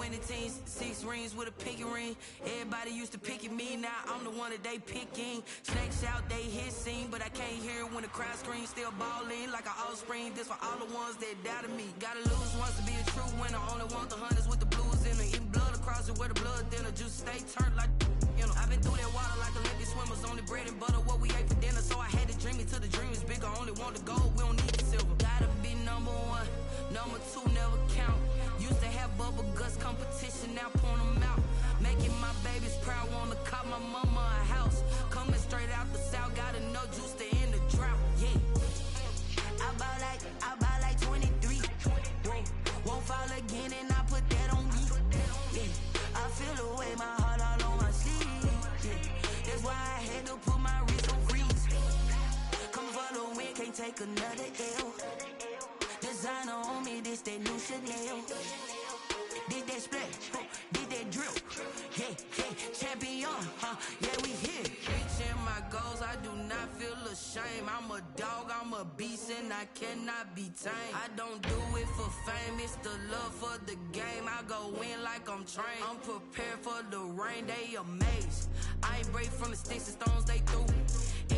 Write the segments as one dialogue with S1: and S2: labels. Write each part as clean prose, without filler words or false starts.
S1: winning teams, 6 rings with a pinky ring. Everybody used to pick at me, now I'm the one that they picking. Snakes out, they hit scene, but I can't hear it when the crowd screams. Still balling like an offspring. This for all the ones that doubted me. Gotta lose once to be a true winner. Only want the hunters with the blues in it. Eating blood across it where the blood dinner. Juice stay turned like, you know. I've been through that water like Olympic swimmers. Only bread and butter, what we ate for dinner. So I had to dream it till the dream is bigger. Only want the gold, we don't need the silver. Gotta be number 1, number 2 never count. Used to have bubble guts competition, now point them out. Making my babies proud, wanna cop my mama a house. Coming straight out the south, got enough juice to end the drought. Yeah, I bought like 23. Whoa, won't fall again and I put that on me. Yeah, I feel the way, my heart all on my sleeve. Yeah, that's why I had to put my wrist on freeze. Come for the win, can't take another L. Designer on me, this that new Chanel. Did that splash, did that drill. Yeah, champion, yeah, we here. Reaching my goals, I do not feel ashamed. I'm a dog, I'm a beast, and I cannot be tamed. I don't do it for fame, it's the love for the game. I go in like I'm trained. I'm prepared for the rain, they amazed. I ain't break from the sticks and stones they threw.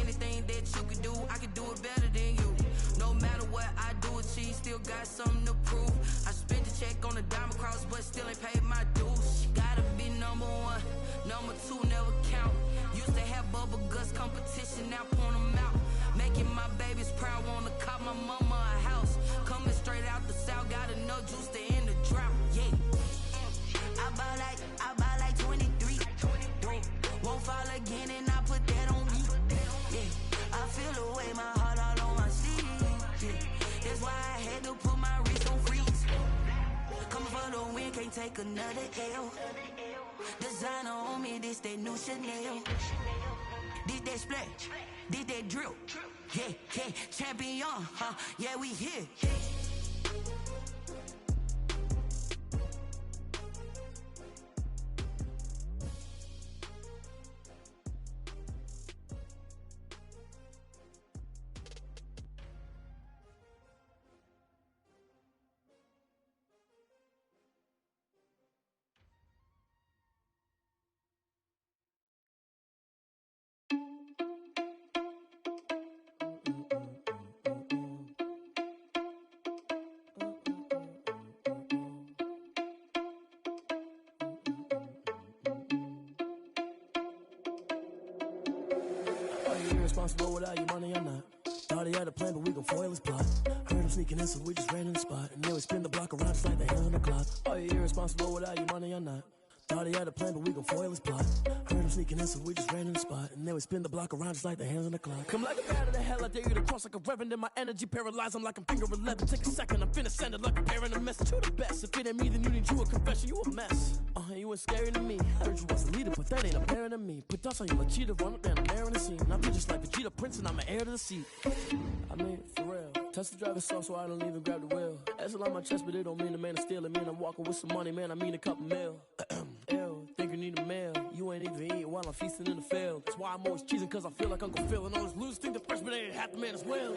S1: Anything that you can do, I can do it better than you. No matter what I do achieve, still got something to prove. I spent the check on the diamond cross, but still ain't paid my dues. Gotta be number 1, number 2 never count. Used to have bubble guts competition, now point them out. Making my babies proud, wanna cop my mama a house. Coming straight out the south, got enough juice to end the drought. Yeah, I bought like 23. Won't fall again and I put that on me. Yeah, I feel the way, my heart all on my sleeve. Yeah, that's why I had to put my wrist on freeze. Coming for the win, can't take another L. Designer on me, this that new Chanel. Did that splash, did that drill. Yeah, champion, yeah, we here.
S2: Irresponsible without your money or not. Thought he had a plan, but we gon' foil his plot. Heard him sneaking in, so we just ran in the spot. And then we spin the block around just like the hands on the clock. Are you irresponsible without your money or not? Thought he had a plan, but we gon' foil his plot. Heard him sneaking in, so we just ran in the spot. And then we spin the block around just like the hands on the clock. Come like a bat of the hell, I dare you to cross like a reverend. In my energy paralyzed, I'm like I'm finger 11. Take a second, I'm finna send it like a parent a message to the best. If it ain't me, then you need you a confession, you a mess. You ain't scary to me. Heard you was a leader, but that ain't apparent to me. Put dust on you like cheetah, run up down the air in the scene. I'm just like Vegeta Prince, and I'm an heir to the seat. I mean, for real. Touch the driver's soft, so I don't even grab the wheel. That's on my chest, but it don't mean the man to steal it. Man, I'm walking with some money, man, I mean a couple mil. Ew, think you need a meal. You ain't even eating while I'm feasting in the field. That's why I'm always cheesing, cause I feel like Uncle Phil. And all those losers think the freshman ain't half the man as well.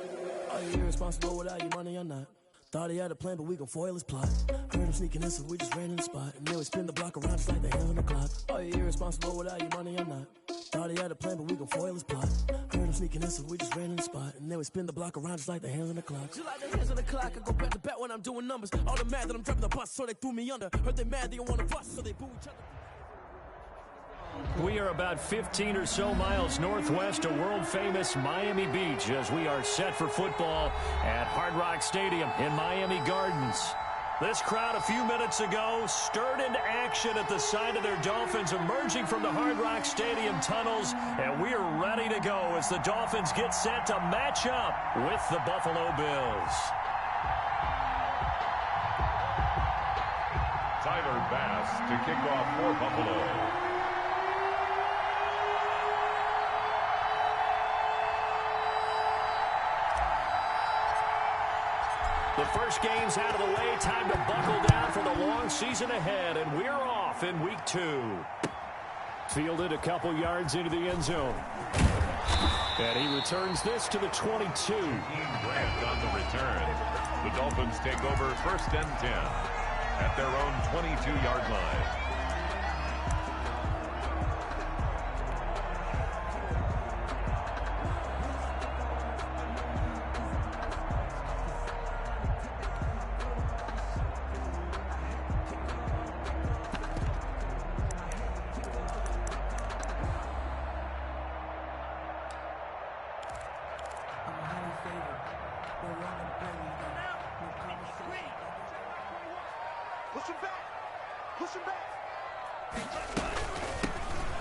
S2: Are you irresponsible without your money or not? Thought he had a plan, but we gon' foil his plot. Heard him sneaking in, so we just ran in the spot. And then we spin the block around just like the hands on the clock. Are you irresponsible without your money or not? Thought he had a plan, but we gon' foil his plot. Heard him sneaking in, so we just ran in the spot. And then we spin the block around just like the hands on the clock. Just like the hands on the clock, I go back to back when I'm doing numbers. All the mad that I'm driving the bus, so they threw me under. Heard they mad, they don't wanna bust, so they boo each other.
S3: We are about 15 or so miles northwest of world-famous Miami Beach as we are set for football at Hard Rock Stadium in Miami Gardens. This crowd a few minutes ago stirred into action at the side of their Dolphins emerging from the Hard Rock Stadium tunnels, and we are ready to go as the Dolphins get set to match up with the Buffalo Bills.
S4: Tyler Bass to kick off for Buffalo.
S3: The first game's out of the way. Time to buckle down for the long season ahead, and we're off in week 2. Fielded a couple yards into the end zone. And he returns this to the 22.
S4: Grant on the return. The Dolphins take over 1st and 10. at their own 22-yard line.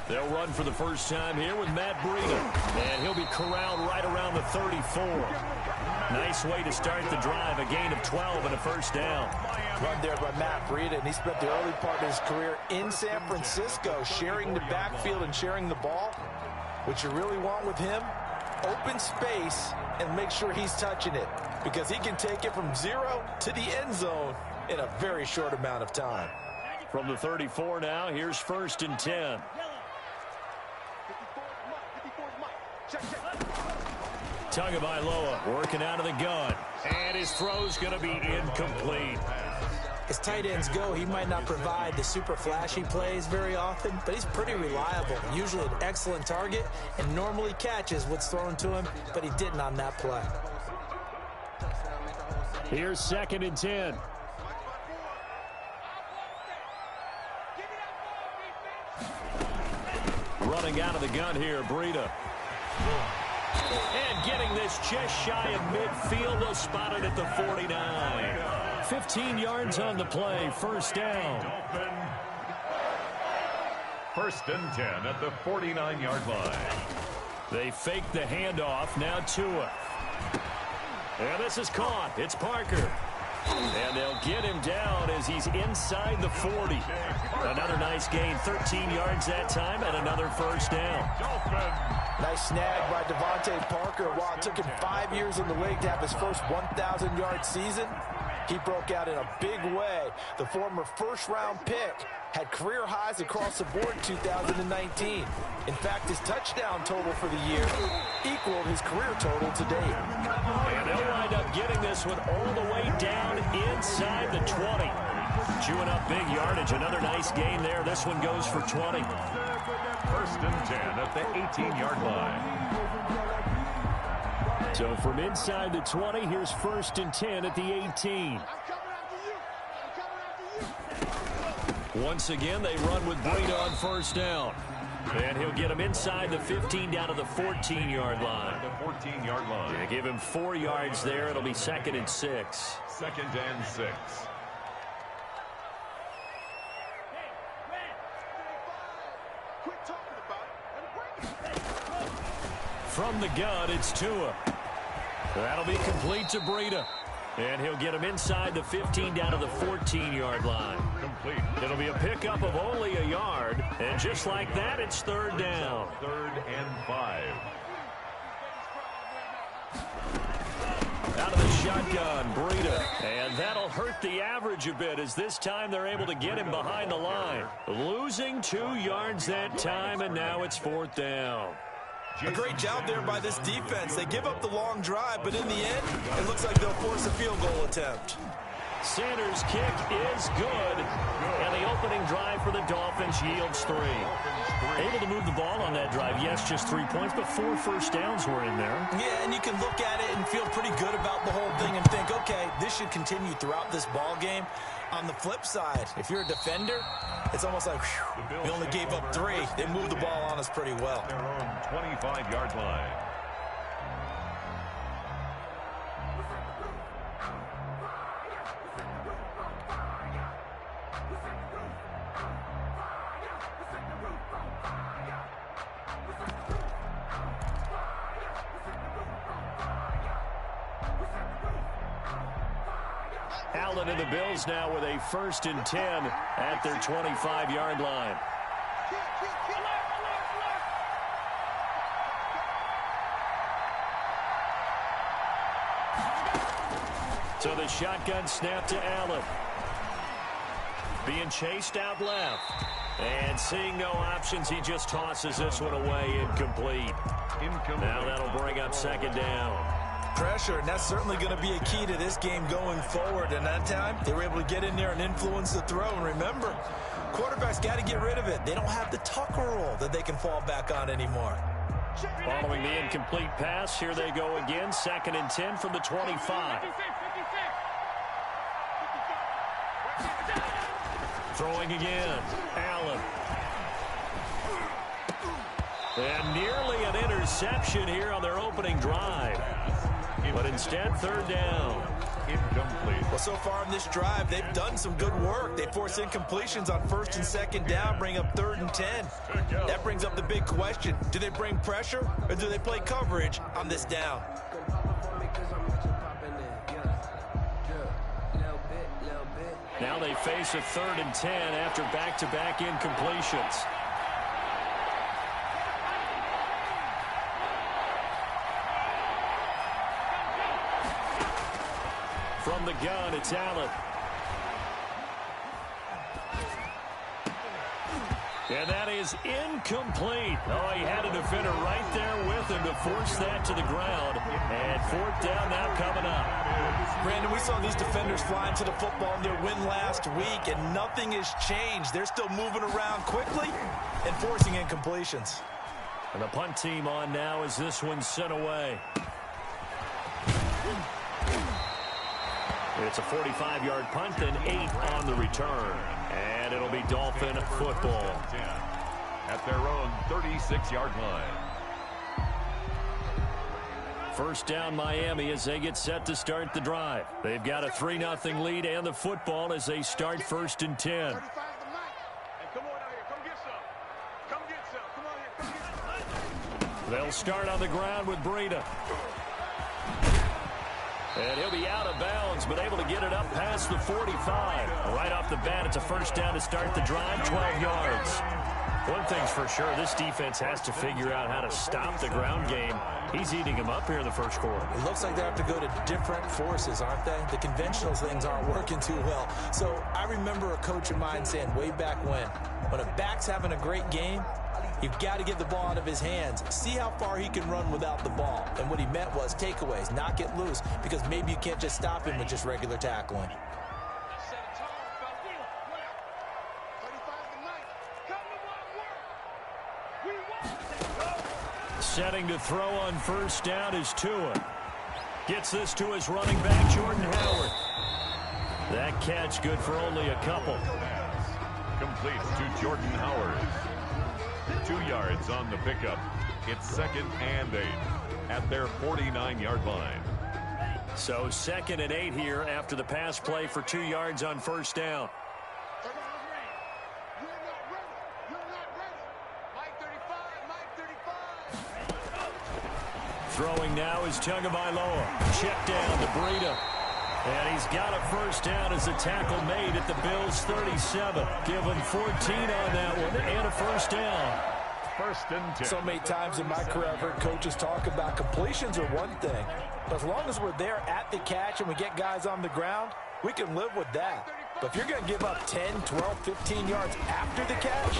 S3: They'll run for the first time here with Matt Breida, and he'll be corralled right around the 34. Nice way to start the drive, a gain of 12 and a first down.
S5: Run there by Matt Breida, and he spent the early part of his career in San Francisco, sharing the backfield and sharing the ball. What you really want with him, open space and make sure he's touching it, because he can take it from 0 to the end zone in a very short amount of time.
S3: From the 34 now, here's 1st and 10. Tagovailoa working out of the gun, and his throw's going to be incomplete.
S5: As tight ends go, he might not provide the super flashy plays very often, but he's pretty reliable, usually an excellent target, and normally catches what's thrown to him, but he didn't on that play.
S3: Here's 2nd and 10. Running out of the gun here, Breida. And getting this just shy of midfield. They'll spot it at the 49. 15 yards on the play. First down.
S4: 1st and 10 at the 49-yard line.
S3: They fake the handoff. Now Tua. And this is caught. It's Parker. And they'll get him down as he's inside the 40. Another nice gain, 13 yards that time, and another first down.
S5: Nice snag by Devontae Parker. While it took him 5 years in the league to have his first 1,000-yard season, he broke out in a big way. The former first-round pick had career highs across the board in 2019. In fact, his touchdown total for the year equaled his career total to date.
S3: And they'll wind up getting this one all the way down inside the 20. Chewing up big yardage. Another nice gain there. This one goes for 20.
S4: 1st and 10 at the 18-yard line.
S3: So from inside the 20, here's 1st and 10 at the 18. Once again, they run with Breida on first down. And he'll get him inside the 15 down to the 14-yard line.
S4: The 14-yard line.
S3: Yeah, give him 4 yards there. It'll be 2nd and 6.
S4: 2nd and 6.
S3: From the gun, it's Tua. That'll be complete to Breida. And he'll get him inside the 15 down to the 14-yard line.
S4: Complete.
S3: It'll be a pickup of only a yard. And just like that, it's 3rd down.
S4: 3rd and 5.
S3: Out of the shotgun, Breida. And that'll hurt the average a bit, as this time they're able to get him behind the line. Losing 2 yards that time, and now it's 4th down.
S5: A great job there by this defense. They give up the long drive, but in the end, it looks like they'll force a field goal attempt.
S3: Sanders' kick is good, and the opening drive for the Dolphins yields 3. Able to move the ball on that drive. Yes, just 3 points, but 4 first downs were in there.
S5: Yeah, and you can look at it and feel pretty good about the whole thing and think, okay, this should continue throughout this ball game. On the flip side, if you're a defender, it's almost like, whew, we only gave up 3. They moved the ball on us pretty well.
S4: Their own 25-yard line.
S3: Allen and the Bills now with a 1st and 10 at their 25-yard line. So the shotgun snap to Allen. Being chased out left. And seeing no options, he just tosses this one away incomplete. Now that'll bring up 2nd down.
S5: pressure, and that's certainly going to be a key to this game going forward. And that time, they were able to get in there and influence the throw. And remember, quarterbacks got to get rid of it. They don't have the Tucker rule that they can fall back on anymore.
S3: Following the incomplete pass, here they go again. 2nd and 10 from the 25. Throwing again. Allen. And nearly an interception here on their opening drive. But instead, 3rd down.
S4: Incomplete.
S5: Well, so far in this drive, they've done some good work. They force incompletions on 1st and 2nd down, bring up 3rd and 10. That brings up the big question. Do they bring pressure or do they play coverage on this down?
S3: Now they face a 3rd and 10 after back-to-back incompletions. From the gun, it's Allen. And that is incomplete. Oh, he had a defender right there with him to force that to the ground. And 4th down now coming up.
S5: Brandon, we saw these defenders flying to the football in their win last week, and nothing has changed. They're still moving around quickly and forcing incompletions.
S3: And the punt team on now as this one's sent away. It's a 45-yard punt and 8 on the return. And it'll be Dolphin football.
S4: At their own 36-yard line.
S3: 1st down Miami as they get set to start the drive. They've got a 3-0 lead and the football as they start 1st and 10. They'll start on the ground with Breida. And he'll be out of bounds, but able to get it up past the 45. Right off the bat, it's a 1st down to start the drive, 12 yards. One thing's for sure, this defense has to figure out how to stop the ground game. He's eating him up here in the 1st quarter.
S5: It looks like they have to go to different forces, aren't they? The conventional things aren't working too well. So I remember a coach of mine saying way back when a back's having a great game, you've got to get the ball out of his hands. See how far he can run without the ball. And what he meant was takeaways, not get loose, because maybe you can't just stop him with just regular tackling.
S3: Setting to throw on 1st down is Tua. Gets this to his running back, Jordan Howard. That catch good for only a couple.
S4: Complete to Jordan Howard. 2 yards on the pickup. It's 2nd and 8 at their 49-yard line.
S3: So 2nd and 8 here after the pass play for 2 yards on 1st down. Throwing now is Tagovailoa. Check down to Breida. And he's got a 1st down as a tackle made at the Bills' 37. Give him 14 on that one and a 1st down.
S4: 1st and 10.
S5: So many times in my career I've heard coaches talk about completions are one thing. But as long as we're there at the catch and we get guys on the ground, we can live with that. But if you're going to give up 10, 12, 15 yards after the catch,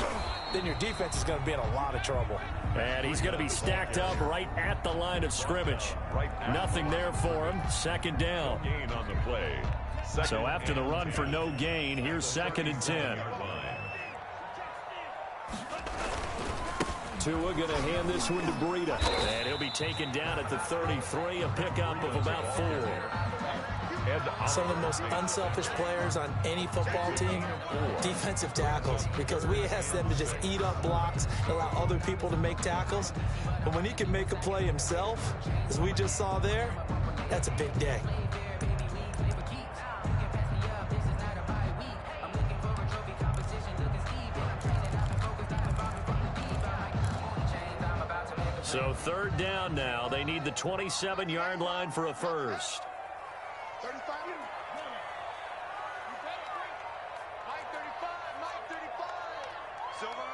S5: then your defense is going to be in a lot of trouble.
S3: And he's going to be stacked up right at the line of scrimmage. Nothing there for him. 2nd down.
S4: Gain on the play.
S3: So after the run for no gain, here's 2nd and 10. Tua going to hand this one to Breida. And he'll be taken down at the 33, a pickup of about 4.
S5: Some of the most unselfish players on any football team, defensive tackles, because we ask them to just eat up blocks, allow other people to make tackles. But when he can make a play himself, as we just saw there, that's a big day.
S3: So 3rd down now. They need the 27-yard line for a 1st.
S6: 35. Mike 35. Mike 35. Silver.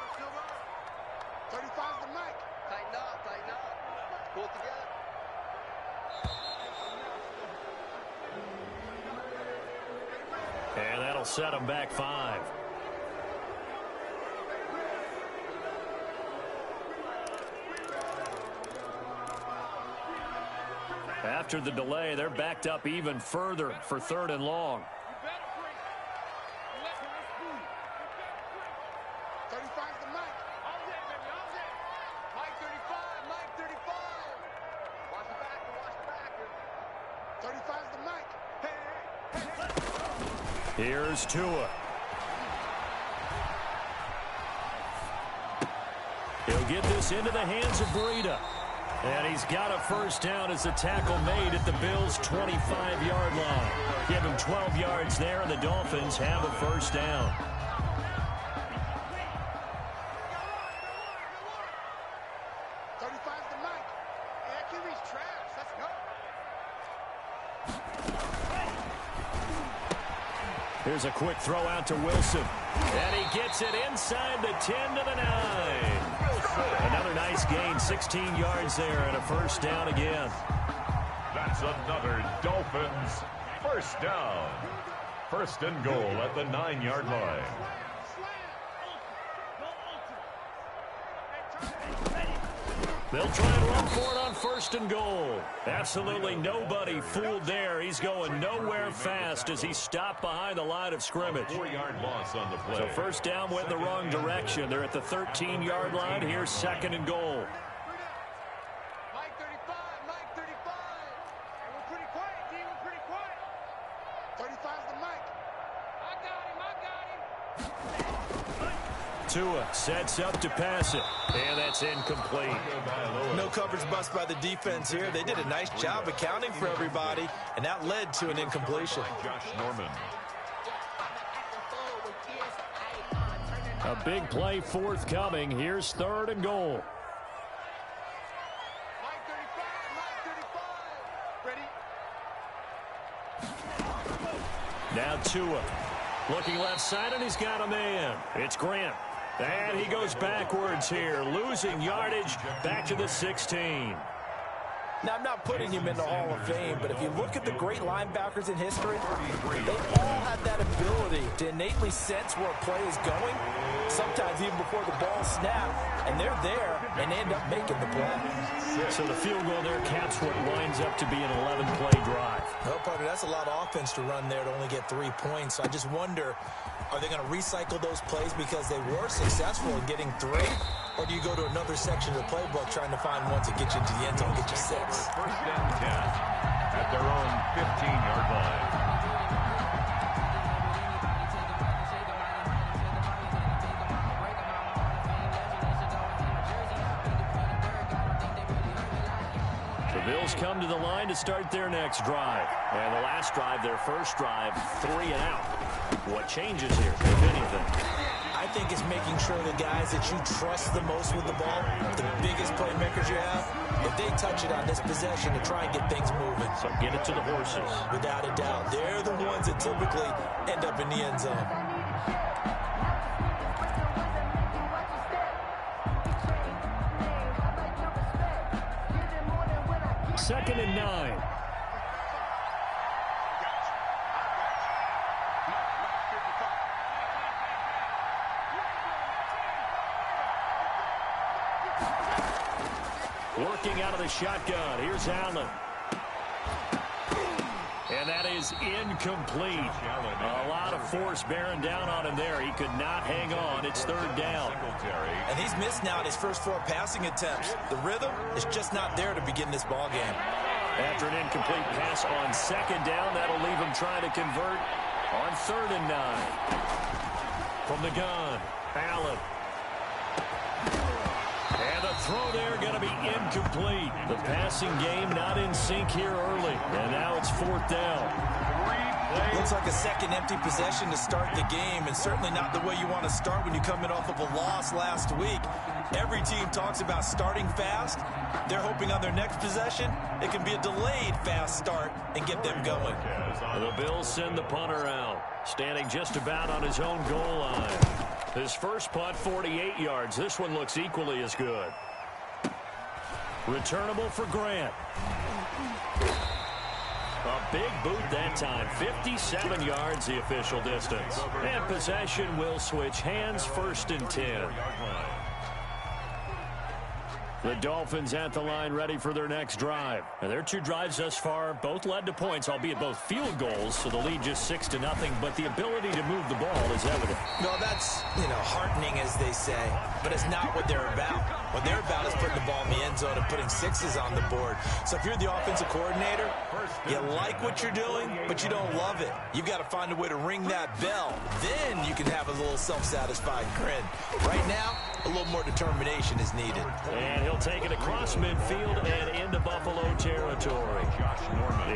S6: 35's the Mike. Tighten up. Pull it together.
S3: And that'll set them back 5. After the delay, they're backed up even further for 3rd and long.
S6: 35's the mic. Mike 35, Mike 35. Watch the backer, watch the backer. 35's the mic.
S3: Here's Tua. He'll get this into the hands of Breida. And he's got a first down as the tackle made at the Bills' 25-yard line. Give him 12 yards there, and the Dolphins have a first down. Here's a quick throw out to Wilson. And he gets it inside the 10 to the 9. Another nice gain, 16 yards there, and a first down again.
S4: That's another Dolphins first down. 1st and goal at the 9-yard line.
S3: They'll try and run for it on 1st and goal. Absolutely nobody fooled there. He's going nowhere fast as he stopped behind the line of scrimmage.
S4: 4-yard loss on the play.
S3: So first down went the wrong direction. They're at the 13-yard line. Here's 2nd and goal.
S6: Mike 35, Mike 35. Hey, we're pretty quiet, D. We're pretty quiet. 35's the mic. I got him.
S3: Tua sets up to pass it. And that's incomplete.
S5: No coverage bust by the defense here. They did a nice job accounting for everybody, and that led to an incompletion.
S4: Josh Norman.
S3: A big play forthcoming. Here's 3rd and goal.
S6: Mike 35, Mike 35. Ready?
S3: Now Tua. Looking left side, and he's got a man. It's Grant. And he goes backwards here, losing yardage back to the 16.
S5: Now, I'm not putting him in the Hall of Fame, but if you look at the great linebackers in history, they all have that ability to innately sense where a play is going, sometimes even before the ball snaps, and they're there and end up making the play.
S3: So the field goal there caps what winds up to be an 11-play drive.
S5: Well, partner, that's a lot of offense to run there to only get 3 points. So I just wonder, are they going to recycle those plays because they were successful in getting 3? Or do you go to another section of the playbook trying to find ones that get you into the end zone, get you 6?
S4: 1st and 10 at their own 15-yard line.
S3: The Bills come to the line to start their next drive. And the last drive, their first drive, 3 and out. What changes here, if anything?
S5: I think it's making sure the guys that you trust the most with the ball, the biggest playmakers you have, if they touch it on this possession to try and get things moving.
S3: So get it to the horses.
S5: Without a doubt. They're the ones that typically end up in the end zone.
S3: Second and 9. Working out of the shotgun. Here's Allen. And that is incomplete. A lot of force bearing down on him there. He could not hang on. It's 3rd down.
S5: And he's missed now in his first 4 passing attempts. The rhythm is just not there to begin this ball game.
S3: After an incomplete pass on 2nd down, that'll leave him trying to convert on 3rd and 9. From the gun, Allen. And the throw there going to be incomplete. The passing game not in sync here early. And now it's 4th down.
S5: Looks like a second empty possession to start the game, and certainly not the way you want to start when you come in off of a loss last week. Every team talks about starting fast. They're hoping on their next possession it can be a delayed fast start and get them going.
S3: The Bills send the punter out, standing just about on his own goal line. His first punt, 48 yards. This one looks equally as good. Returnable for Grant. A big boot that time. 57 yards the official distance. And possession will switch hands, 1st and 10. The Dolphins at the line ready for their next drive. Now, their 2 drives thus far both led to points, albeit both field goals, so the lead just 6-0, but the ability to move the ball is evident.
S5: Well, that's, heartening, as they say, but it's not what they're about. What they're about is putting the ball in the end zone and putting 6s on the board. So if you're the offensive coordinator, you like what you're doing, but you don't love it. You've got to find a way to ring that bell. Then you can have a little self-satisfied grin. Right now, a little more determination is needed.
S3: And he'll take it across midfield and into Buffalo territory.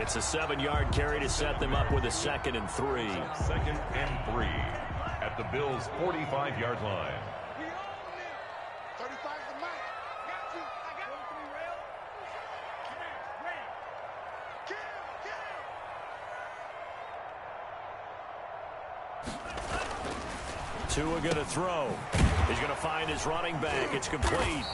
S3: It's a 7-yard carry to set them up with a 2nd and 3.
S4: 2nd and 3 at the Bills' 45-yard line.
S6: 35's the mic. Got you. I got you. Rail. Kill.
S3: Tua going to throw. He's going to find his running back. It's complete.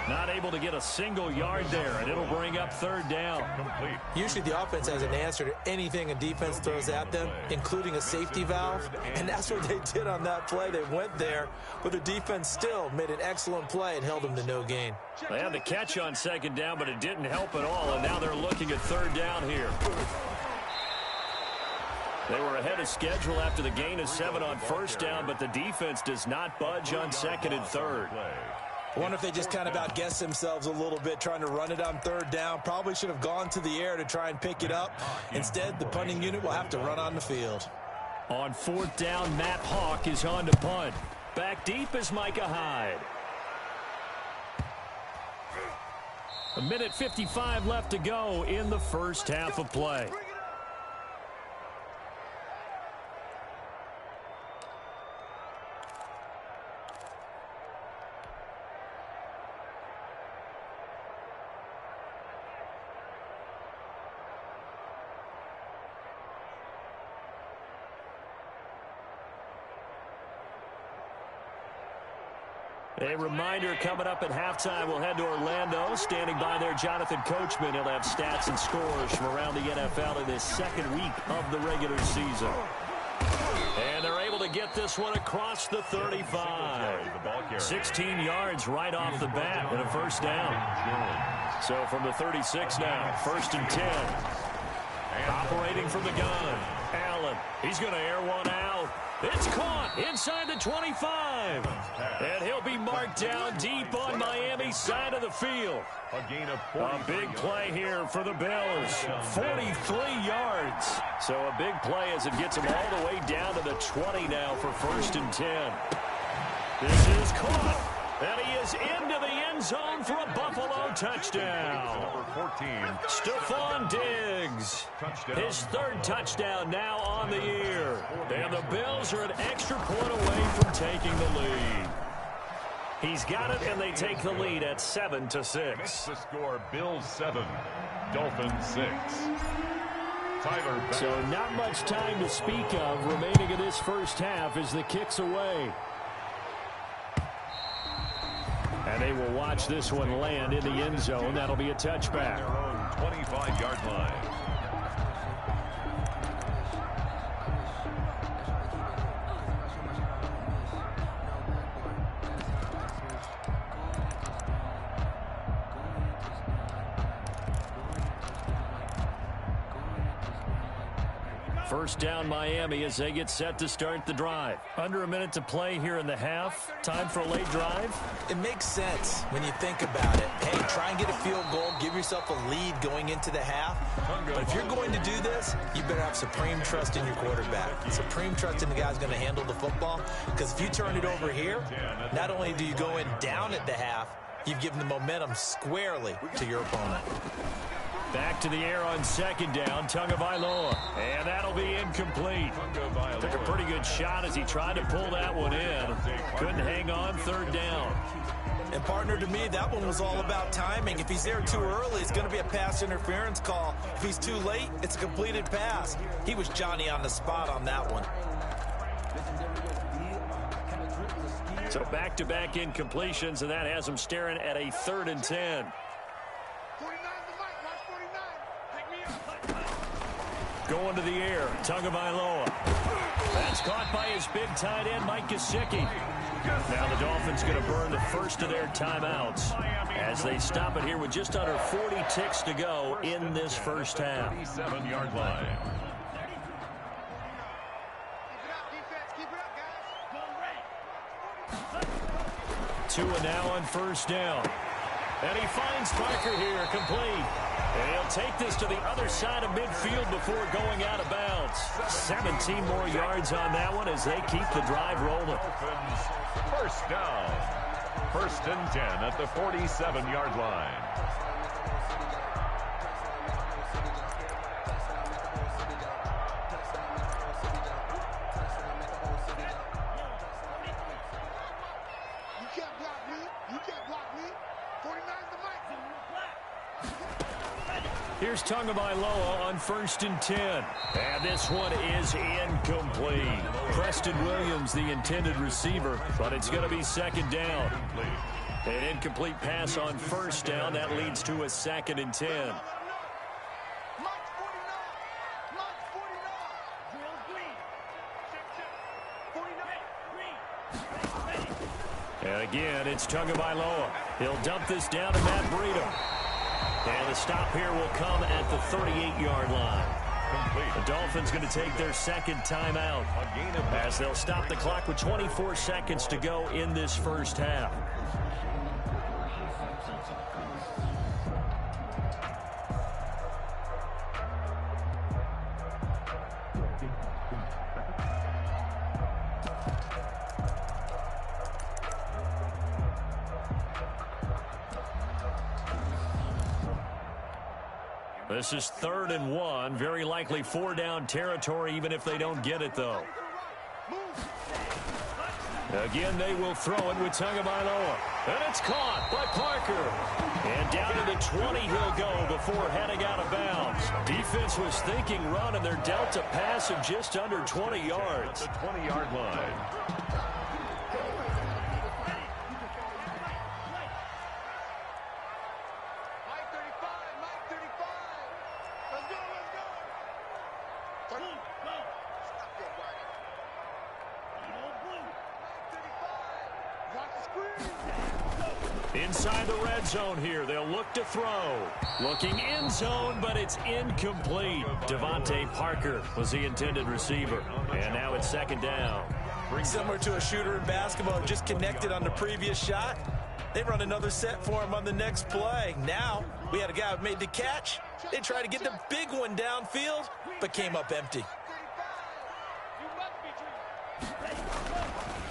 S3: Not able to get a single yard there, and it'll bring up 3rd down.
S4: Complete.
S5: Usually the offense has an answer to anything a defense throws at them, including a safety valve, and that's what they did on that play. They went there, but the defense still made an excellent play and held them to no gain.
S3: They had the catch on 2nd down, but it didn't help at all, and now they're looking at 3rd down here. They were ahead of schedule after the gain of 7 on 1st down, but the defense does not budge on 2nd and 3rd.
S5: I wonder if they just kind of outguessed themselves a little bit trying to run it on 3rd down. Probably should have gone to the air to try and pick it up. Instead, the punting unit will have to run on the field.
S3: On 4th down, Matt Hawk is on to punt. Back deep is Micah Hyde. 1:55 left to go in the first half of play. A reminder coming up at halftime, we'll head to Orlando. Standing by there, Jonathan Coachman. He'll have stats and scores from around the NFL in this 2nd week of the regular season. And they're able to get this one across the 35. 16 yards right off the bat and a 1st down. So from the 36 now, 1st and 10. Operating from the gun. Allen, he's going to air one out. It's caught inside the 25. And he'll be marked down deep on Miami's side of the field. A big play here for the Bills. 43 yards. So a big play as it gets them all the way down to the 20 now for 1st and 10. This is caught. And he is into the end zone for a Buffalo touchdown.
S4: Number 14.
S3: Stephon Diggs. His 3rd touchdown now on the year. And the Bills are an extra point away from taking the lead. He's got it, and they take the lead at 7-6.
S4: The score, Bills 7, Dolphins 6. Tyler.
S3: So not much time to speak of remaining in this first half as the kick's away. And they will watch this one land in the end zone. That'll be a touchback.
S4: Their own 25-yard line.
S3: First down Miami as they get set to start the drive. Under a minute to play here in the half. Time for a late drive.
S5: It makes sense when you think about it. Hey, try and get a field goal. Give yourself a lead going into the half. But if you're going to do this, you better have supreme trust in your quarterback. Supreme trust in the guy's going to handle the football. Because if you turn it over here, not only do you go in down at the half, you've given the momentum squarely to your opponent.
S3: Back to the air on 2nd down, Tagovailoa. And that'll be incomplete. Took a pretty good shot as he tried to pull that one in. Couldn't hang on 3rd down.
S5: And partner, to me, that one was all about timing. If he's there too early, it's going to be a pass interference call. If he's too late, it's a completed pass. He was Johnny on the spot on that one.
S3: So back-to-back incompletions, and that has him staring at a 3rd and 10. Going to the air, Tagovailoa. That's caught by his big tight end, Mike Gesicki. Now the Dolphins going to burn the first of their timeouts as they stop it here with just under 40 ticks to go in this first half.
S4: 37-yard line.
S3: Tua now on first down. And he finds Parker here, complete. And he'll take this to the other side of midfield before going out of bounds. 17 more yards on that one as they keep the drive rolling.
S4: First down. 1st and 10 at the 47-yard line.
S3: Here's Tagovailoa on 1st and 10. And this one is incomplete. Preston Williams, the intended receiver, but it's going to be 2nd down. An incomplete pass on 1st down. That leads to a 2nd and 10. And again, it's Tagovailoa. He'll dump this down to Matt Breida. And the stop here will come at the 38-yard line. The Dolphins going to take their 2nd timeout as they'll stop the clock with 24 seconds to go in this first half. This is 3rd and 1. Very likely 4-down territory, even if they don't get it, though. Again, they will throw it with Tagovailoa. And it's caught by Parker. And down to the 20 he'll go before heading out of bounds. Defense was thinking run, and they're dealt a pass of just under 20 yards.
S4: The 20-yard line.
S3: Inside the red zone here, they'll look to throw. Looking end zone, but it's incomplete. Devontae Parker was the intended receiver. And now it's 2nd down.
S5: Similar to a shooter in basketball, just connected on the previous shot. They run another set for him on the next play. Now, we had a guy who made the catch. They tried to get the big one downfield, but came up empty.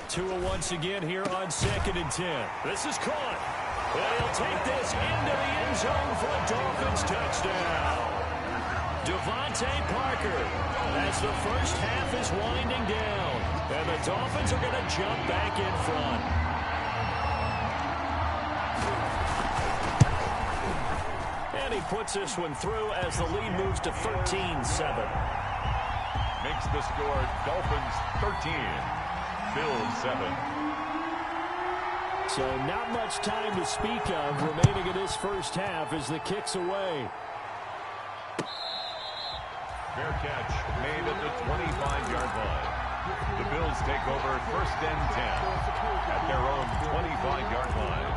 S3: Tua once again here on 2nd and 10. This is caught. And he'll take this into the end zone for a Dolphins touchdown. Devontae Parker as the first half is winding down. And the Dolphins are going to jump back in front. And he puts this one through as the lead moves to 13-7.
S4: Makes the score Dolphins 13. Bills 7.
S3: So not much time to speak of remaining in this first half as the kick's away.
S4: Fair catch made at the 25-yard line. The Bills take over 1st and 10 at their own 25-yard line.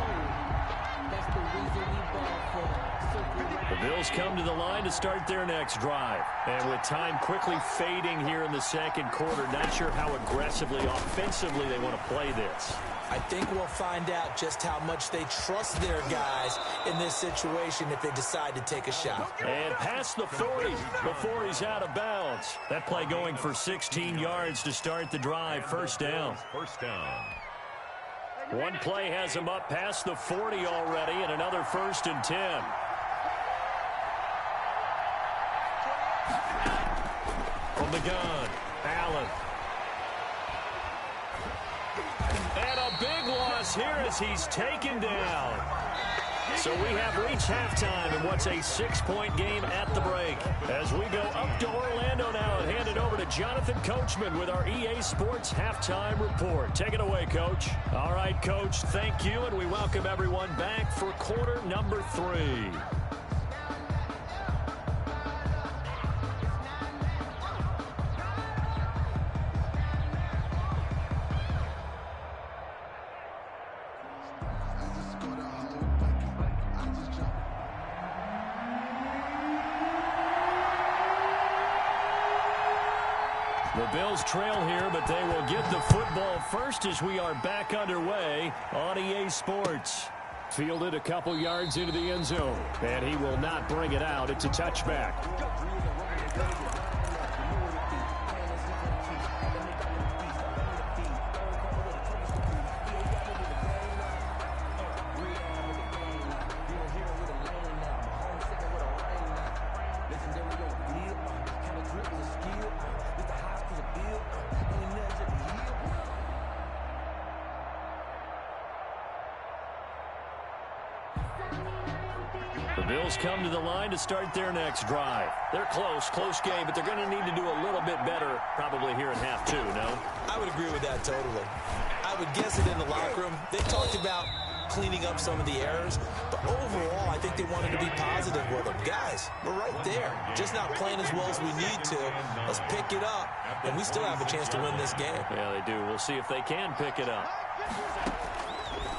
S3: The Bills come to the line to start their next drive. And with time quickly fading here in the 2nd quarter, not sure how aggressively, offensively they want to play this.
S5: I think we'll find out just how much they trust their guys in this situation if they decide to take a shot.
S3: And past the 40 before he's out of bounds. That play going for 16 yards to start the drive. 1st down.
S4: 1st down.
S3: One play has him up past the 40 already, and another 1st and 10. From the gun, Allen. And a big loss here as he's taken down. So we have reached halftime in what's a 6-point game at the break. As we go up to Orlando now and hand it over to Jonathan Coachman with our EA Sports Halftime Report. Take it away, Coach. All right, Coach, thank you, and we welcome everyone back for quarter number 3. The Bills trail here, but they will get the football first as we are back underway on EA Sports. Fielded a couple yards into the end zone, and he will not bring it out. It's a touchback. The Bills come to the line to start their next drive. They're close game, but they're going to need to do a little bit better probably here in half two, no?
S5: I would agree with that totally. I would guess it in the locker room. They talked about cleaning up some of the errors, but overall, I think they wanted to be positive with them. Guys, we're right there. Just not playing as well as we need to. Let's pick it up, and we still have a chance to win this game.
S3: Yeah, they do. We'll see if they can pick it up.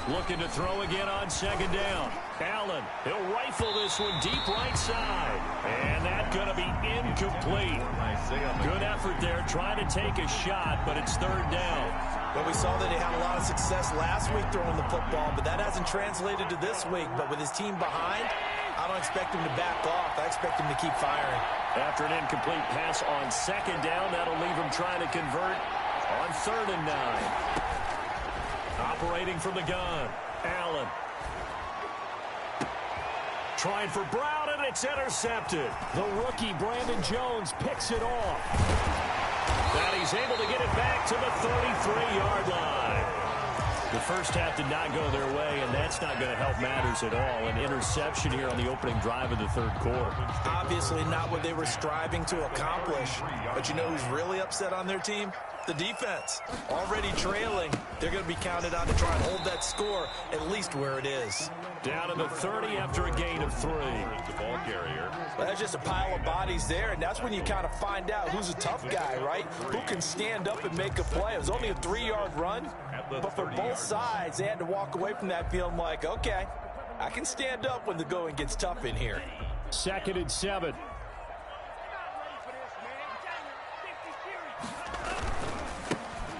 S3: Looking to throw again on second down. Allen, he'll rifle this one deep right side. And that's going to be incomplete. Good effort there trying to take a shot, but it's third down.
S5: Well, we saw that he had a lot of success last week throwing the football, but that hasn't translated to this week. But with his team behind, I don't expect him to back off. I expect him to keep firing.
S3: After an incomplete pass on second down, that'll leave him trying to convert on 3rd and 9. Operating from the gun, Allen. Trying for Brown, and it's intercepted. The rookie, Brandon Jones, picks it off. And he's able to get it back to the 33-yard line. The first half did not go their way, and that's not going to help matters at all. An interception here on the opening drive of the third quarter.
S5: Obviously not what they were striving to accomplish. But you know who's really upset on their team? The defense. Already trailing. They're going to be counted on to try and hold that score at least where it is.
S3: Down to the 30 after a gain of 3.
S4: The ball carrier.
S5: Well, that's just a pile of bodies there, and that's when you kind of find out who's a tough guy, right? Who can stand up and make a play. It was only a 3-yard run, but for both sides, they had to walk away from that feeling like, okay, I can stand up when the going gets tough in here.
S3: 2nd and 7.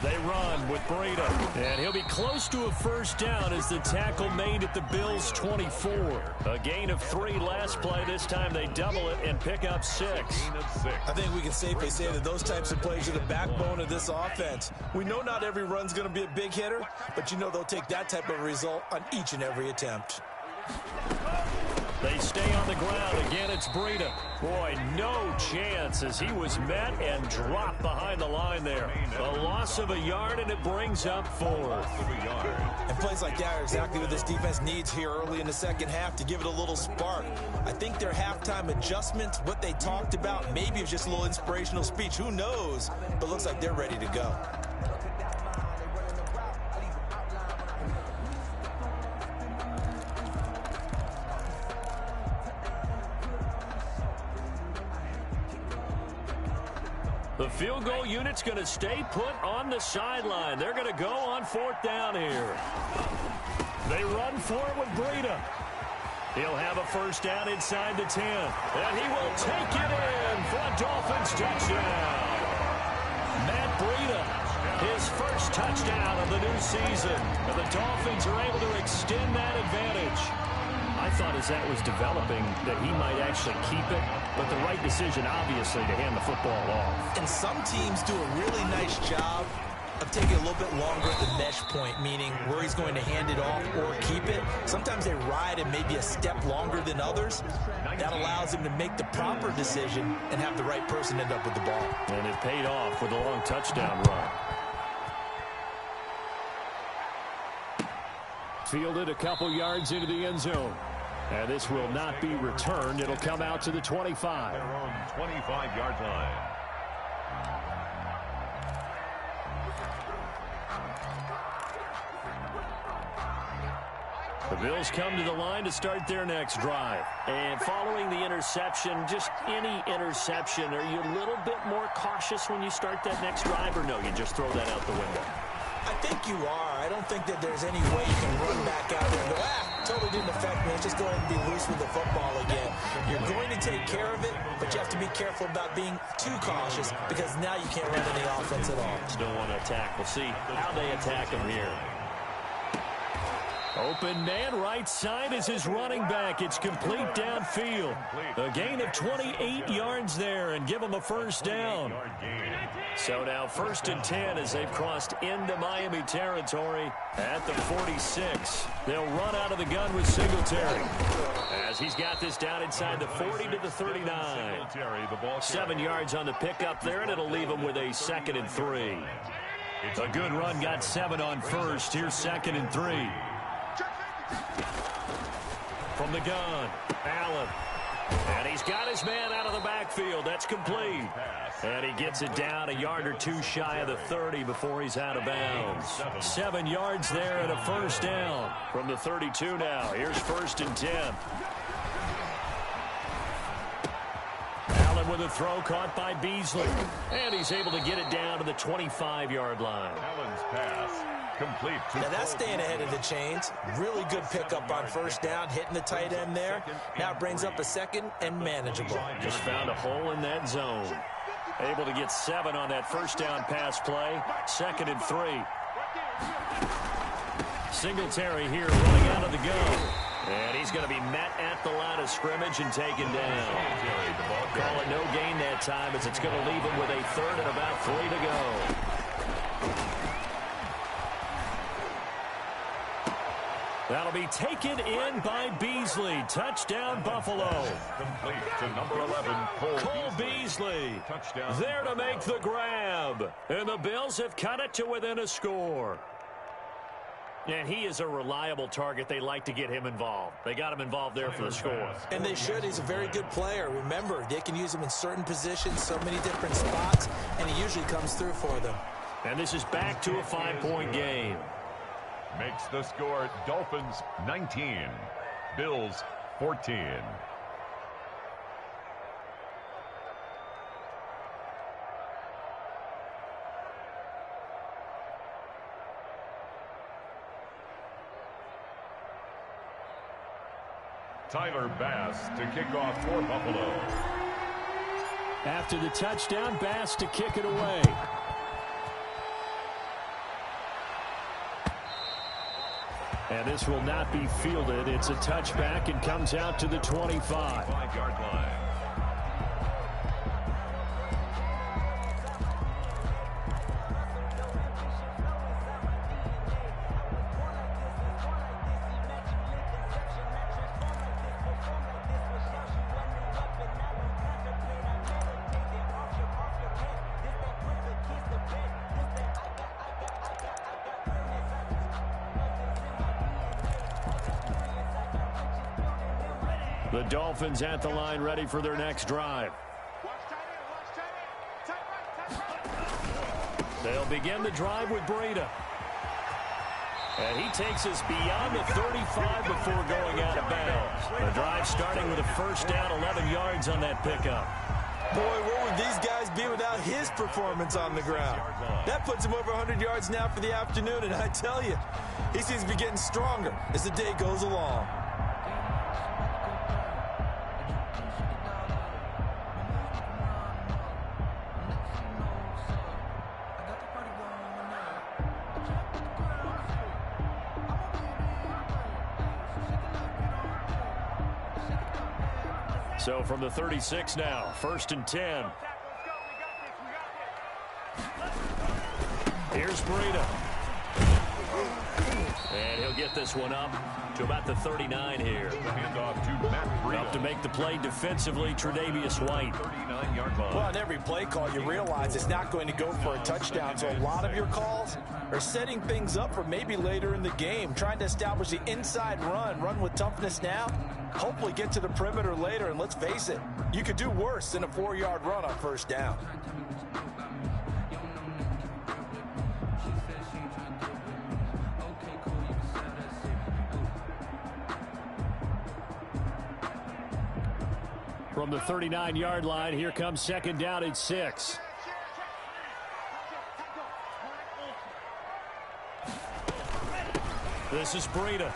S3: They run with Breida, and he'll be close to a first down as the tackle made at the Bills' 24. A gain of 3 last play. This time they double it and pick up 6.
S5: I think we can safely say that those types of plays are the backbone of this offense. We know not every run's going to be a big hitter, but you know they'll take that type of result on each and every attempt.
S3: They stay on the ground. Again, it's Breida. Boy, no chance as he was met and dropped behind the line there. A loss of a yard, and it brings up 4th.
S5: And plays like that are exactly what this defense needs here early in the second half to give it a little spark. I think their halftime adjustments, what they talked about, maybe it was just a little inspirational speech. Who knows? But looks like they're ready to go.
S3: The field goal unit's going to stay put on the sideline. They're going to go on 4th down here. They run for it with Breida. He'll have a first down inside the 10. And he will take it in for a Dolphins touchdown. Matt Breida, his first touchdown of the new season. And the Dolphins are able to extend that advantage. I thought as that was developing that he might actually keep it, but the right decision, obviously, to hand the football off.
S5: And some teams do a really nice job of taking a little bit longer at the mesh point, meaning where he's going to hand it off or keep it. Sometimes they ride it maybe a step longer than others. That allows him to make the proper decision and have the right person end up with the ball.
S3: And it paid off with a long touchdown run. Fielded a couple yards into the end zone. And this will not be returned. It'll come out to the 25.
S4: They're on 25-yard line.
S3: The Bills come to the line to start their next drive. And following the interception, just any interception, are you a little bit more cautious when you start that next drive, or no, you just throw that out the window?
S5: I think you are. I don't think that there's any way you can run back out there and go, totally didn't affect me. Let's just go ahead and be loose with the football again. You're going to take care of it, but you have to be careful about being too cautious because now you can't run any offense at all.
S3: Still want to attack. We'll see how they attack him here. Open man right side is his running back. It's complete downfield. A gain of 28 yards there and give him a first down. So now 1st and 10 as they've crossed into Miami territory at the 46. They'll run out of the gun with Singletary as he's got this down inside the 40 to the 39. 7 yards on the pickup there, and it'll leave him with a 2nd and 3. A good run got 7 on first. Here's 2nd and 3. From the gun, Allen. And he's got his man out of the backfield. That's complete. And he gets it down a yard or two shy of the 30 before he's out of bounds. 7 yards there and a first down. From the 32 now. Here's 1st and 10. Allen with a throw caught by Beasley. And he's able to get it down to the 25-yard line.
S4: Allen's pass. Complete.
S5: Now that's staying ahead of the chains. Really good pickup on first down, hitting the tight end there. Now it brings up a 2nd and manageable.
S3: Just found a hole in that zone. Able to get 7 on that first down pass play. 2nd and 3. Singletary here running out of the gun. And he's going to be met at the line of scrimmage and taken down. Call it no gain that time as it's going to leave him with a 3rd and about 3 to go. That'll be taken in by Beasley. Touchdown, Buffalo.
S4: Complete to number 11,
S3: Cole Beasley.
S4: Touchdown.
S3: There to make the grab. And the Bills have cut it to within a score. And he is a reliable target. They like to get him involved. They got him involved there for the score.
S5: And they should. He's a very good player. Remember, they can use him in certain positions, so many different spots, and he usually comes through for them.
S3: And this is back to a 5-point game.
S4: Makes the score Dolphins 19, Bills 14. Tyler Bass to kick off for Buffalo.
S3: After the touchdown, Bass to kick it away. And this will not be fielded. It's a touchback and comes out to the 25.
S4: 5-yard line.
S3: The Dolphins at the line ready for their next drive. They'll begin the drive with Breida. And he takes us beyond the 35 before going out of bounds. The drive starting with a first down, 11 yards on that pickup.
S5: Boy, where would these guys be without his performance on the ground? That puts him over 100 yards now for the afternoon, and I tell you, he seems to be getting stronger as the day goes along.
S3: So from the 36 now, 1st and 10. Here's Breida. And he'll get this one up to about the 39 here.
S4: The handoff to Matt Breida.
S3: Up to make the play defensively, Tre'Davious White.
S4: 39-yard line.
S5: Well, on every play call, you realize it's not going to go for a touchdown. So a lot of your calls are setting things up for maybe later in the game, trying to establish the inside run with toughness now, hopefully get to the perimeter later. And let's face it, you could do worse than a 4-yard run on first down.
S3: From the 39-yard line, here comes 2nd down and 6. This is Breida.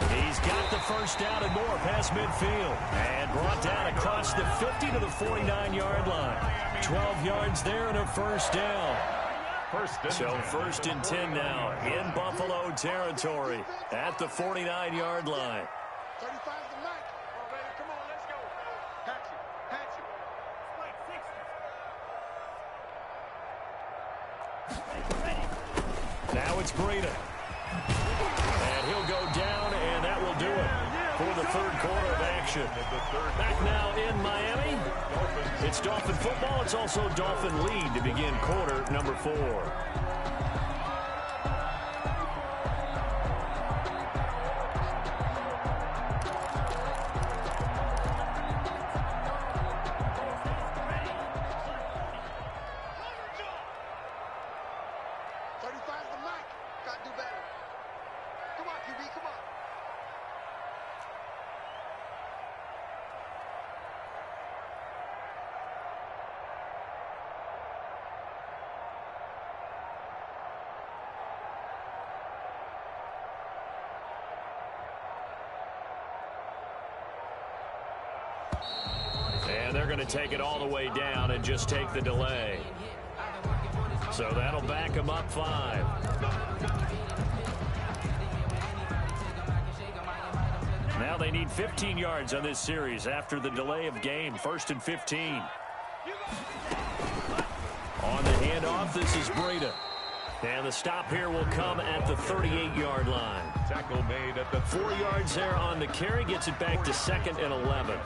S3: He's got the first down and more past midfield. And brought down across the 50 to the 49-yard line. 12 yards there and a first down. So first and 10 now in Buffalo territory at the 49-yard line.
S6: 35's the mic. Oh, baby, come on, let's go. Hatch
S3: it. Now it's Breida. And he'll go down, and that will do it for the third quarter of action. Back now in Miami. It's Dolphin football. It's also Dolphin lead to begin quarter number 4. And they're going to take it all the way down and just take the delay. So that'll back them up 5. Now they need 15 yards on this series after the delay of game. First and 15. On the handoff, this is Breida. And the stop here will come at the 38-yard line.
S4: Tackle made at the
S3: 4 yards there on the carry. Gets it back to 2nd and 11.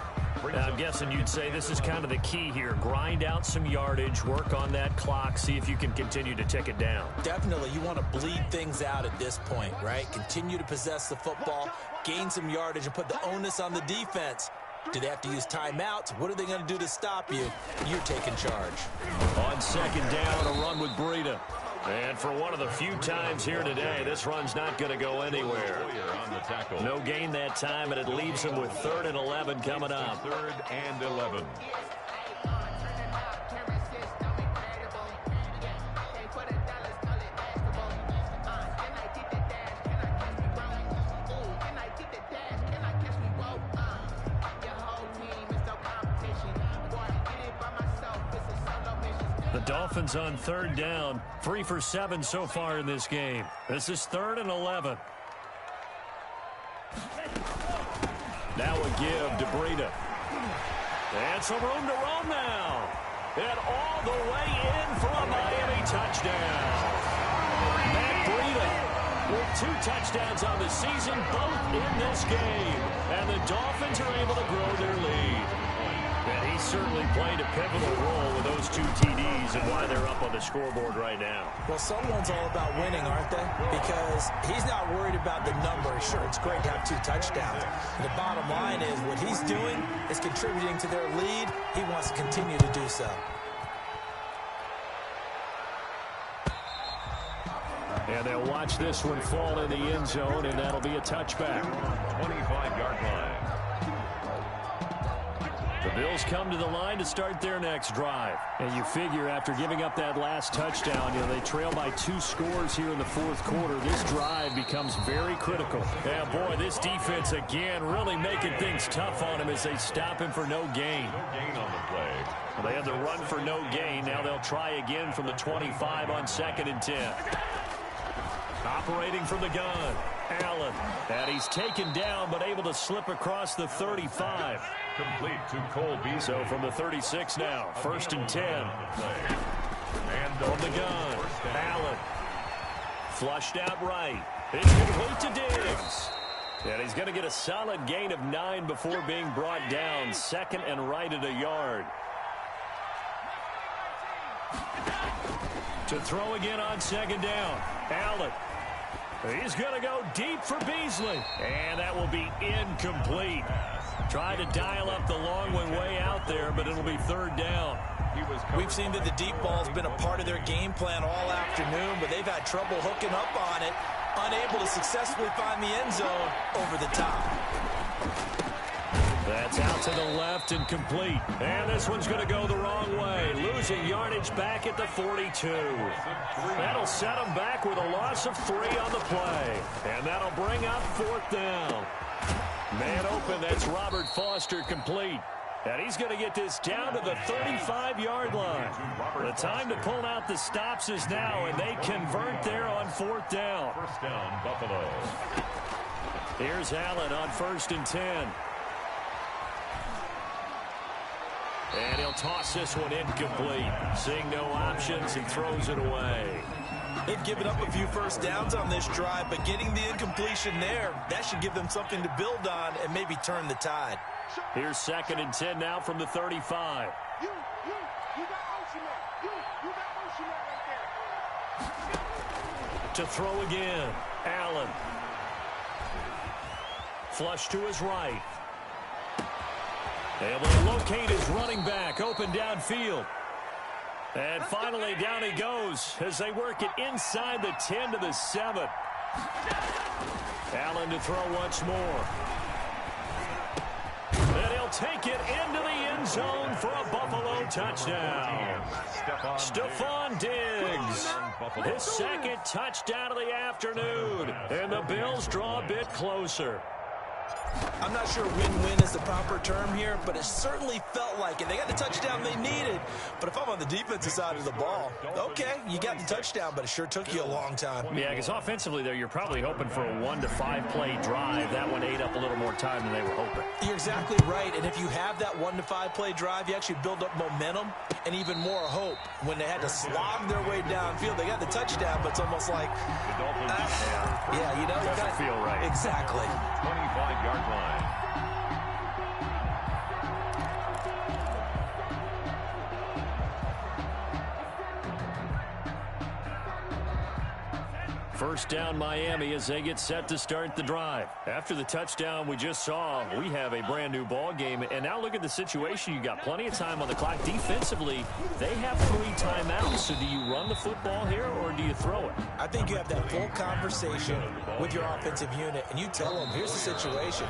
S3: Now, I'm guessing you'd say this is kind of the key here. Grind out some yardage, work on that clock, see if you can continue to tick it down.
S5: Definitely, you want to bleed things out at this point, right? Continue to possess the football, gain some yardage, and put the onus on the defense. Do they have to use timeouts? What are they going to do to stop you? You're taking charge.
S3: On second down, a run with Breida. And for one of the few times here today, this run's not going to go anywhere. No gain that time, and it leaves him with 3rd and 11 coming up.
S4: 3rd and 11.
S3: The Dolphins on 3rd down, 3 for 7 so far in this game. This is 3rd and 11. Now a give to Breida. And some room to roam now. And all the way in for a Miami touchdown. Matt Breida with 2 touchdowns on the season, both in this game. And the Dolphins are able to grow their lead. And he certainly played a pivotal role with those 2 TDs and why they're up on the scoreboard right now.
S5: Well, someone's all about winning, aren't they? Because he's not worried about the number. Sure, it's great to have 2 touchdowns. The bottom line is what he's doing is contributing to their lead. He wants to continue to do so.
S3: And they'll watch this one fall in the end zone, and that'll be a touchback.
S4: 25-yard line.
S3: The Bills come to the line to start their next drive. And you figure after giving up that last touchdown, they trail by 2 scores here in the 4th quarter. This drive becomes very critical. Yeah, boy, this defense again really making things tough on him as they stop him for no gain.
S4: No gain on the play.
S3: Well, they had the run for no gain. Now they'll try again from the 25 on 2nd and 10. Operating from the gun, Allen. And he's taken down but able to slip across the 35.
S4: Complete to Cole Beasley.
S3: So from the 36 now, 1st and 10.
S4: And
S3: From the gun, Allen. Flushed out right. It's complete to Diggs. And he's going to get a solid gain of 9 before being brought down. 2nd and right at a yard. To throw again on 2nd down, Allen. He's going to go deep for Beasley. And that will be incomplete. Tried to dial up the long one way out there, but it'll be 3rd down.
S5: We've seen that the deep ball's been a part of their game plan all afternoon, but they've had trouble hooking up on it, unable to successfully find the end zone over the top.
S3: That's out to the left and complete. And this one's going to go the wrong way. Losing yardage back at the 42. That'll set them back with a loss of 3 on the play. And that'll bring up 4th down. Man open, that's Robert Foster complete. And he's going to get this down to the 35-yard line. The time to pull out the stops is now, and they convert there on 4th down.
S4: First down, Buffalo.
S3: Here's Allen on 1st and 10. And he'll toss this one incomplete. Seeing no options, he throws it away.
S5: They've given up a few first downs on this drive, but getting the incompletion there, that should give them something to build on and maybe turn the tide.
S3: Here's 2nd and 10 now from the 35.
S6: You got motion there. You got motion there right there.
S3: To throw again. Allen. Flush to his right. Able to locate his running back open downfield. And finally down he goes as they work it inside the 10 to the 7. Allen to throw once more. And he'll take it into the end zone for a Buffalo touchdown. Stephon Diggs. His 2nd touchdown of the afternoon. And the Bills draw a bit closer.
S5: I'm not sure win-win is the proper term here, but it certainly felt like it. They got the touchdown they needed, but if I'm on the defensive side of the ball, okay, you got the touchdown, but it sure took you a long time.
S3: Yeah, because offensively there, you're probably hoping for a 1 to 5 play drive. That one ate up a little more time than they were hoping.
S5: You're exactly right, and if you have that 1 to 5 play drive, you actually build up momentum and even more hope. When they had to slog their way downfield, they got the touchdown, but it's almost like, yeah, you know,
S3: it doesn't feel right.
S5: Exactly.
S4: 25-yard line.
S3: First down Miami as they get set to start the drive. After the touchdown we just saw, we have a brand new ball game. And now look at the situation. You got plenty of time on the clock. Defensively, they have 3 timeouts. So do you run the football here or do you throw it?
S5: I think you have that full conversation with your offensive unit, and you tell them, here's the situation.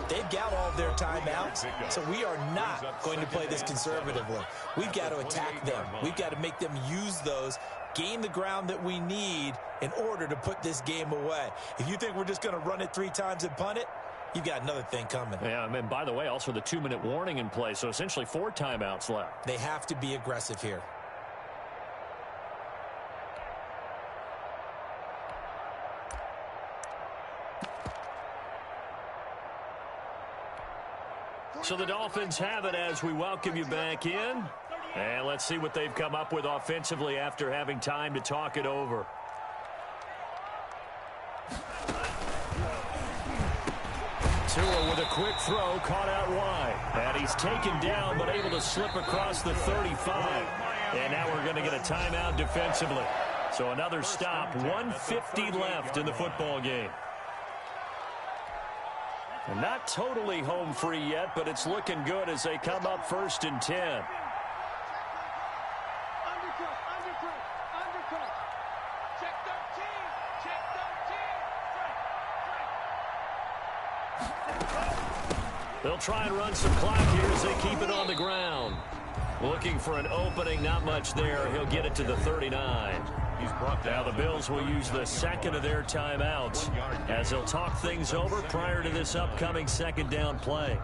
S5: They've got all of their timeouts, so we are not going to play this conservatively. We've got to attack them. We've got to make them use those, gain the ground that we need in order to put this game away. If you think we're just going to run it 3 times and punt it, you've got another thing coming.
S3: Yeah, and by the way, also the 2-minute warning in play, so essentially 4 timeouts left.
S5: They have to be aggressive here.
S3: So the Dolphins have it as we welcome you back in. And let's see what they've come up with offensively after having time to talk it over. Tua with a quick throw, caught out wide. And he's taken down, but able to slip across the 35. And now we're going to get a timeout defensively. So another stop, 1:50 left in the football game. And not totally home free yet, but it's looking good as they come up 1st and 10.
S6: Undercut. Check 13.
S3: They'll try and run some clock here as they keep it on the ground. Looking for an opening, not much there. He'll get it to the 39. Now the Bills will use the 2nd of their timeouts as they'll talk things over prior to this upcoming 2nd down play.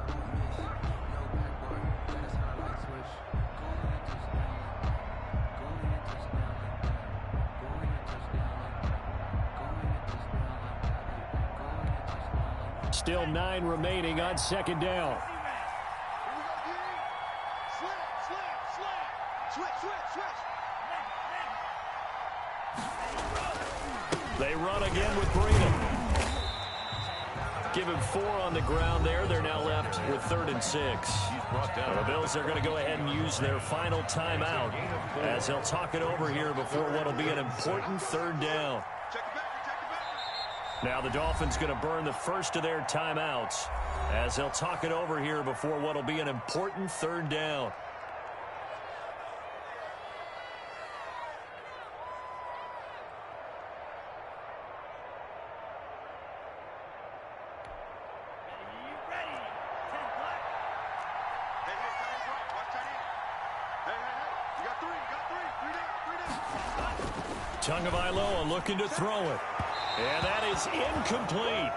S3: Still 9 remaining on 2nd down. They run again with Breeden. Give him 4 on the ground there. They're now left with 3rd and 6. The Bills are going to go ahead and use their final timeout as they'll talk it over here before what will be an important 3rd down. Now the Dolphins going to burn the first of their timeouts as they'll talk it over here before what will be an important 3rd down. Tagovailoa looking to throw it. And that is incomplete.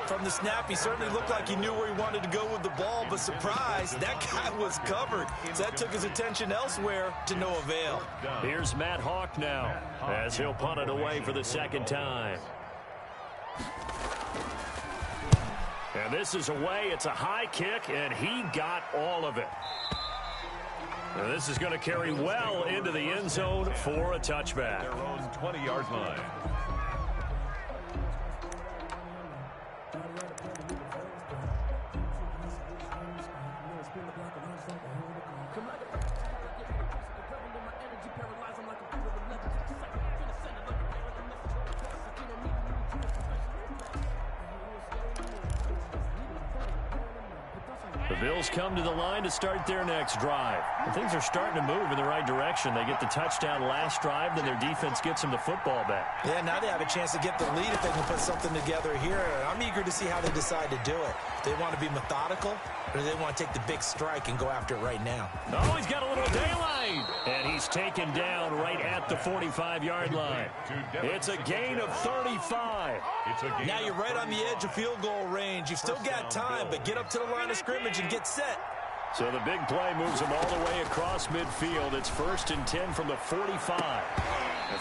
S5: From the snap, he certainly looked like he knew where he wanted to go with the ball, but surprise, that guy was covered. So that took his attention elsewhere to no avail.
S3: Here's Matt Hawk now as he'll punt it away for the second time. And this is away. It's a high kick, and he got all of it. And this is going to carry well into the end zone for a touchback.
S4: Their own 20-yard line.
S3: The Bills come to the line to start their next drive. And things are starting to move in the right direction. They get the touchdown last drive, then their defense gets them the football back.
S5: Yeah, now they have a chance to get the lead if they can put something together here. I'm eager to see how they decide to do it. Do they want to be methodical, or do they want to take the big strike and go after it right now?
S3: Oh, he's got a little daylight. And he's taken down right at the 45-yard line. It's a gain of 35.
S5: Now you're right on the edge of field goal range. You've still got time, but get up to the line of scrimmage and get set.
S3: So the big play moves him all the way across midfield. It's 1st and 10 from the 45.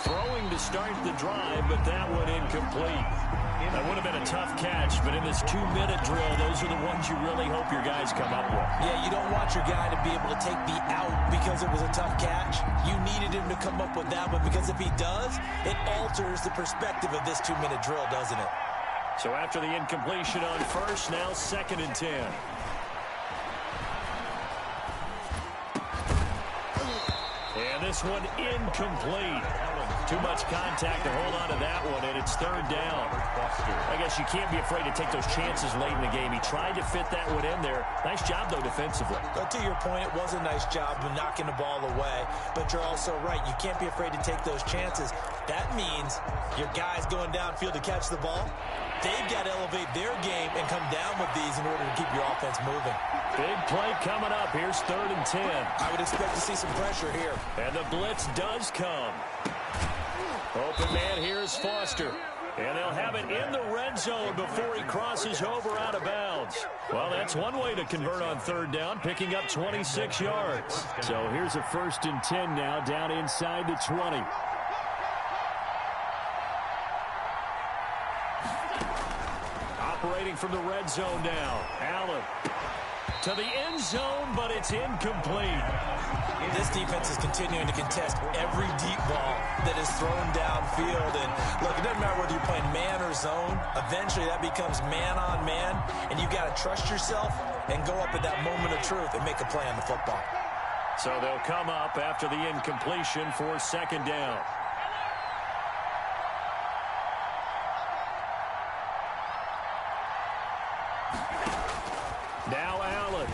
S3: Throwing to start the drive, but that one incomplete. That would have been a tough catch, but in this 2-minute drill, those are the ones you really hope your guys come up with.
S5: Yeah, you don't want your guy to be able to take the out because it was a tough catch. You needed him to come up with that one, because if he does, it alters the perspective of this 2-minute drill, doesn't it?
S3: So after the incompletion on first, now 2nd and 10. And this one incomplete. Too much contact to hold on to that one, and it's 3rd down. I guess you can't be afraid to take those chances late in the game. He tried to fit that one in there. Nice job, though, defensively.
S5: But to your point, it was a nice job of knocking the ball away. But you're also right. You can't be afraid to take those chances. That means your guys going downfield to catch the ball, they've got to elevate their game and come down with these in order to keep your offense moving.
S3: Big play coming up. Here's 3rd and 10.
S5: I would expect to see some pressure here.
S3: And the blitz does come. Open man, here's Foster. And they'll have it in the red zone before he crosses over out of bounds. Well, that's one way to convert on 3rd down, picking up 26 yards. So here's a 1st and 10 now, down inside the 20. Operating from the red zone now. Allen to the end zone, but it's incomplete.
S5: This defense is continuing to contest every deep ball that is thrown downfield. And look, it doesn't matter whether you're playing man or zone. Eventually that becomes man on man, and you got to trust yourself and go up at that moment of truth and make a play on the football.
S3: So they'll come up after the incompletion for 2nd down. Now Allen.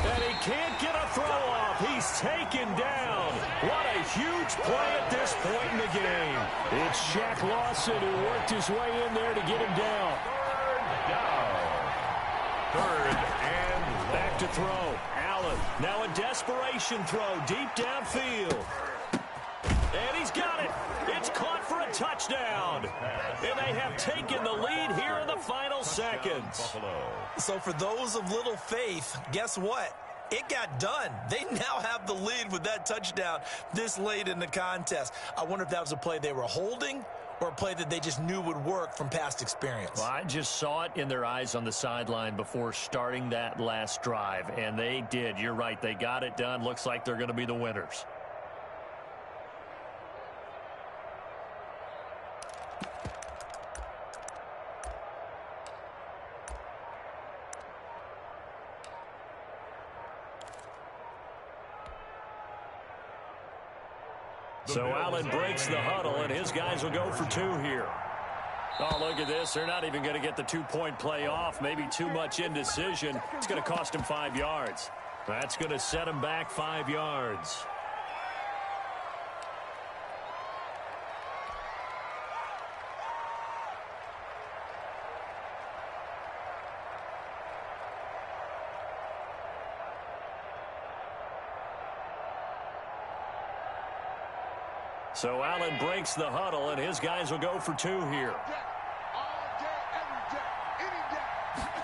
S3: And he can't get a throw off. He's taken down. What a huge play at this point in the game. It's Shaq Lawson who worked his way in there to get him down.
S4: 3rd and
S3: Back to throw. Allen. Now a desperation throw deep downfield. And he's got it. It's caught for a touchdown. And they have taken the lead here in the final seconds.
S5: So for those of little faith, guess what? It got done. They now have the lead with that touchdown this late in the contest. I wonder if that was a play they were holding or a play that they just knew would work from past experience.
S3: Well, I just saw it in their eyes on the sideline before starting that last drive, and they did. You're right. They got it done. Looks like they're going to be the winners. So Allen breaks the huddle, and his guys will go for 2 here. Oh, look at this. They're not even going to get the 2-point play off. Maybe too much indecision. It's going to cost him 5 yards. That's going to set him back 5 yards. So Allen breaks the huddle, and his guys will go for 2 here.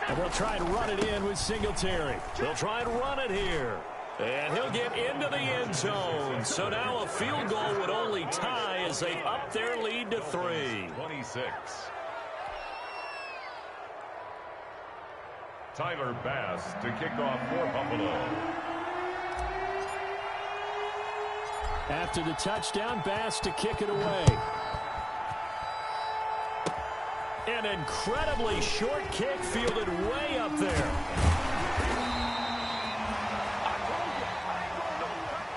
S3: And they'll try and run it in with Singletary. They'll try and run it here. And he'll get into the end zone. So now a field goal would only tie as they up their lead to 3.
S4: 26. Tyler Bass to kick off for Buffalo.
S3: After the touchdown, Bass to kick it away. An incredibly short kick fielded way up there.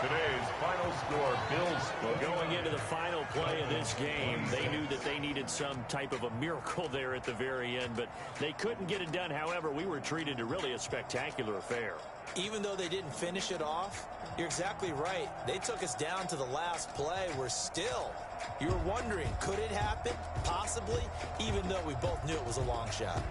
S4: Today's final score, Bills.
S3: Going into the final play of this game, they knew that they needed some type of a miracle there at the very end, but they couldn't get it done. However, we were treated to really a spectacular affair.
S5: Even though they didn't finish it off, you're exactly right. They took us down to the last play. We're still, you were wondering, could it happen? Possibly, even though we both knew it was a long shot.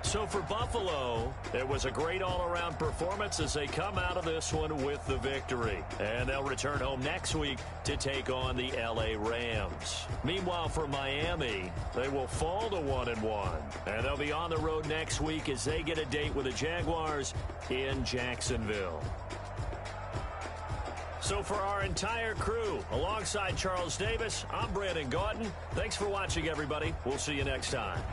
S3: So for Buffalo, it was a great all-around performance as they come out of this one with the victory. And they'll return home next week to take on the L.A. Rams. Meanwhile, for Miami, they will fall to 1-1. And they'll be on the road next week as they get a date with the Jaguars in Jacksonville. So for our entire crew, alongside Charles Davis, I'm Brandon Gauton. Thanks for watching, everybody. We'll see you next time.